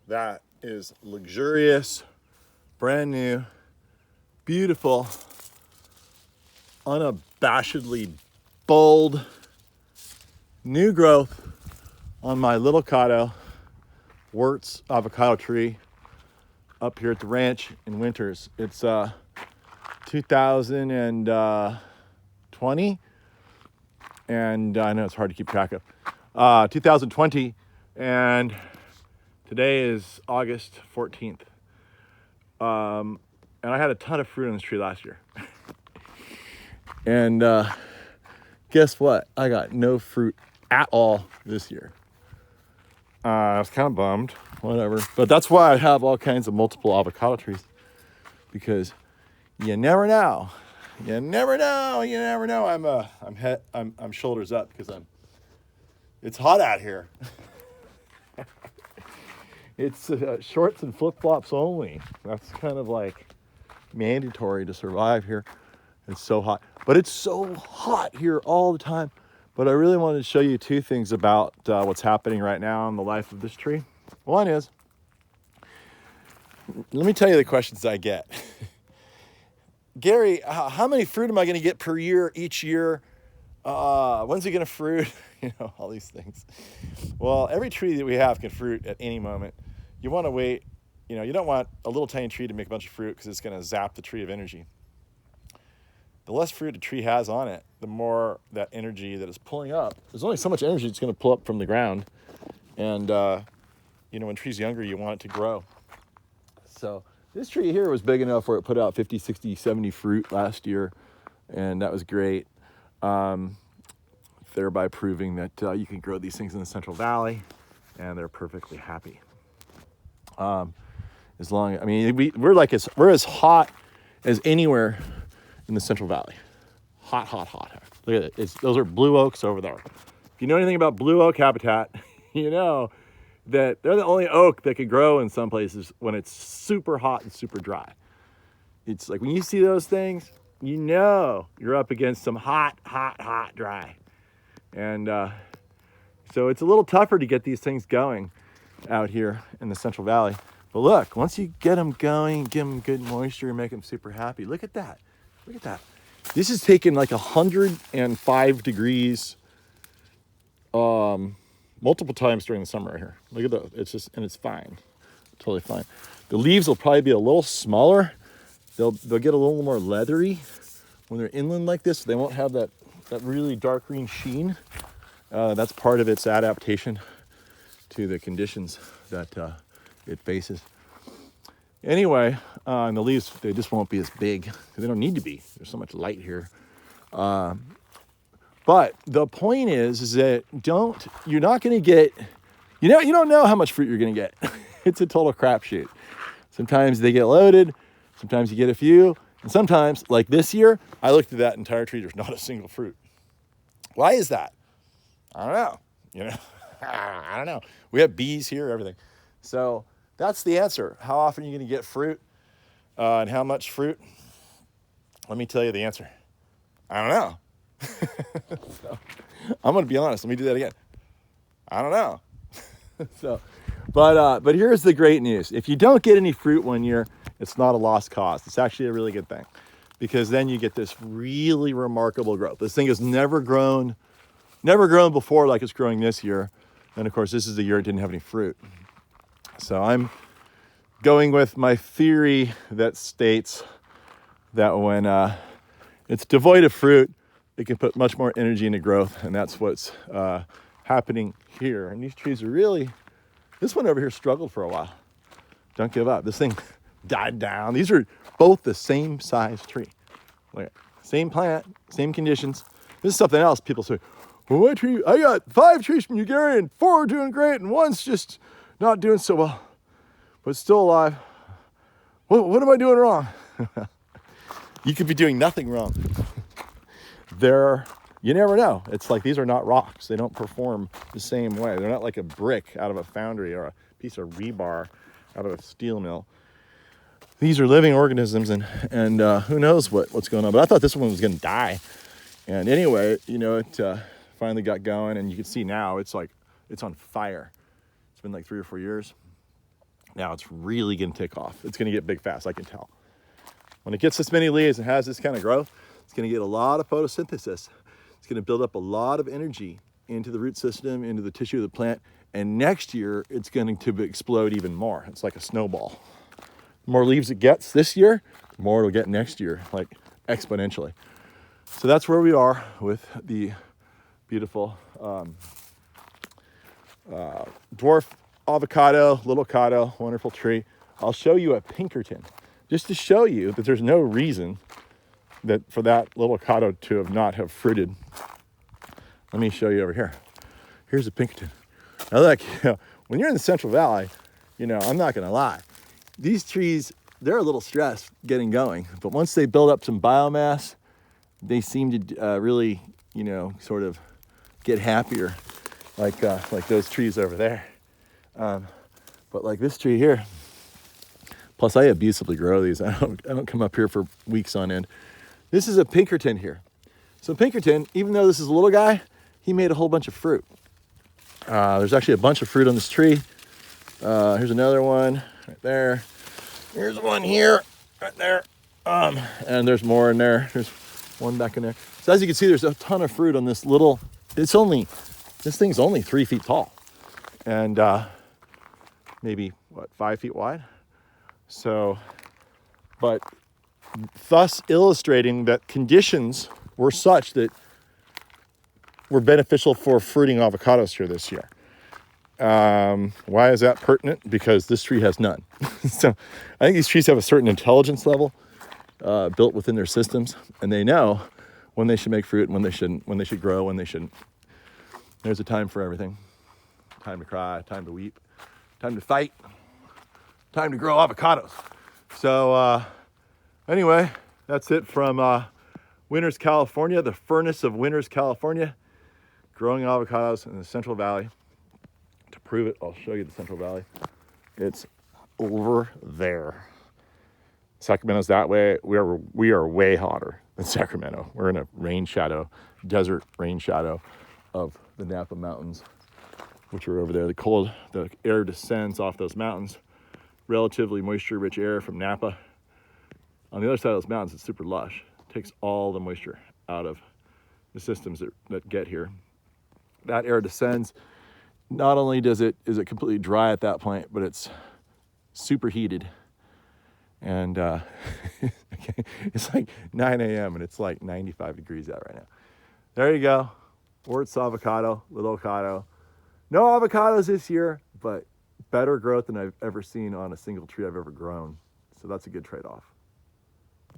that is luxurious, brand new, beautiful, unabashedly bold, new growth on my Littlecado Wurtz avocado tree up here at the ranch in Winters. It's 2020, and I know it's hard to keep track of. 2020, and today is August 14th. And I had a ton of fruit on this tree last year. And guess what? I got no fruit at all this year. I was kind of bummed, whatever. But that's why I have all kinds of multiple avocado trees, because you never know. You never know. I'm shoulders up because it's hot out here. It's shorts and flip-flops only. That's kind of like mandatory to survive here. It's so hot. But it's so hot here all the time. But I really wanted to show you two things about what's happening right now in the life of this tree. One is, let me tell you the questions I get. Gary, how many fruit am I going to get per year, each year? When's it going to fruit? All these things. Well, every tree that we have can fruit at any moment. You want to wait. You don't want a little tiny tree to make a bunch of fruit because it's going to zap the tree of energy. The less fruit a tree has on it, the more that energy that is pulling up. There's only so much energy it's going to pull up from the ground. And, when tree's younger, you want it to grow. So this tree here was big enough where it put out 50, 60, 70 fruit last year. And that was great. Thereby proving that you can grow these things in the Central Valley, and they're perfectly happy. We're as hot as anywhere in the Central Valley. Hot. Look at it. Those are blue oaks over there. If you know anything about blue oak habitat, you know that they're the only oak that can grow in some places when it's super hot and super dry. It's like when you see those things, you're up against some hot, dry. And so it's a little tougher to get these things going out here in the Central Valley. But look, once you get them going, give them good moisture and make them super happy. Look at that. This is taking like 105 degrees multiple times during the summer right here. Look at that. It's fine. Totally fine. The leaves will probably be a little smaller. They'll get a little more leathery when they're inland like this. They won't have that really dark green sheen. That's part of its adaptation to the conditions that it faces. Anyway, and the leaves, they just won't be as big because they don't need to be. There's so much light here. But the point is that you're not going to get, you don't know how much fruit you're going to get. It's a total crapshoot. Sometimes they get loaded. Sometimes you get a few. And sometimes, like this year, I looked at that entire tree. There's not a single fruit. Why is that? I don't know. I don't know. We have bees here, everything. So that's the answer. How often are you going to get fruit and how much fruit? Let me tell you the answer. I don't know. So, I'm going to be honest. Let me do that again. I don't know. But here's the great news. If you don't get any fruit one year, it's not a lost cause. It's actually a really good thing, because then you get this really remarkable growth. This thing has never grown before like it's growing this year. And of course, this is the year it didn't have any fruit. So I'm going with my theory that states that when it's devoid of fruit, it can put much more energy into growth. And that's what's happening here. And these trees are this one over here struggled for a while. Don't give up. This thing died down. These are both the same size tree. Look at, same plant, same conditions. This is something else people say, well, my tree, I got 5 trees from you, Gary, and 4 are doing great, and 1's just not doing so well, but it's still alive. What am I doing wrong? You could be doing nothing wrong. You never know. It's like these are not rocks. They don't perform the same way. They're not like a brick out of a foundry or a piece of rebar out of a steel mill. These are living organisms, and who knows what's going on. But I thought this one was going to die. And anyway, it finally got going, and you can see now it's on fire. It's been like 3 or 4 years. Now it's really gonna take off. It's gonna get big fast, I can tell. When it gets this many leaves and has this kind of growth, it's gonna get a lot of photosynthesis. It's gonna build up a lot of energy into the root system, into the tissue of the plant, and next year it's going to explode even more. It's like a snowball. The more leaves it gets this year, the more it'll get next year, like exponentially. So that's where we are with the beautiful dwarf avocado, Littlecado, wonderful tree. I'll show you a Pinkerton, just to show you that there's no reason that for that Littlecado to not have fruited. Let me show you over here. Here's a Pinkerton. Now look, when you're in the Central Valley, I'm not gonna lie. These trees, they're a little stressed getting going, but once they build up some biomass, they seem to really, sort of get happier, like those trees over there. But like this tree here, plus I abusively grow these. I don't come up here for weeks on end. This is a Pinkerton here. So Pinkerton, even though this is a little guy, he made a whole bunch of fruit. There's actually a bunch of fruit on this tree. Here's another one right there. Here's one here, right there. And there's more in there. There's one back in there. So as you can see, there's a ton of fruit on this little, this thing's only 3 feet tall. And maybe, 5 feet wide? So, but thus illustrating that conditions were such that were beneficial for fruiting avocados here this year. Why is that pertinent? Because this tree has none. So I think these trees have a certain intelligence level built within their systems, and they know when they should make fruit and when they shouldn't, when they should grow, when they shouldn't. There's a time for everything. Time to cry, time to weep, time to fight, time to grow avocados. So anyway, that's it from Winters, California, the furnace of Winters, California. Growing avocados in the Central Valley. To prove it, I'll show you the Central Valley. It's over there. Sacramento's that way. We are way hotter than Sacramento. We're in a rain shadow, desert rain shadow of the Napa Mountains, which are over there. The air descends off those mountains. Relatively moisture-rich air from Napa. On the other side of those mountains, it's super lush. It takes all the moisture out of the systems that get here. That air descends. Not only is it completely dry at that point, but it's superheated. And it's like 9 a.m. and it's like 95 degrees out right now. There you go. Wurtz avocado, Littlecado. No avocados this year, but better growth than I've ever seen on a single tree I've ever grown. So that's a good trade-off.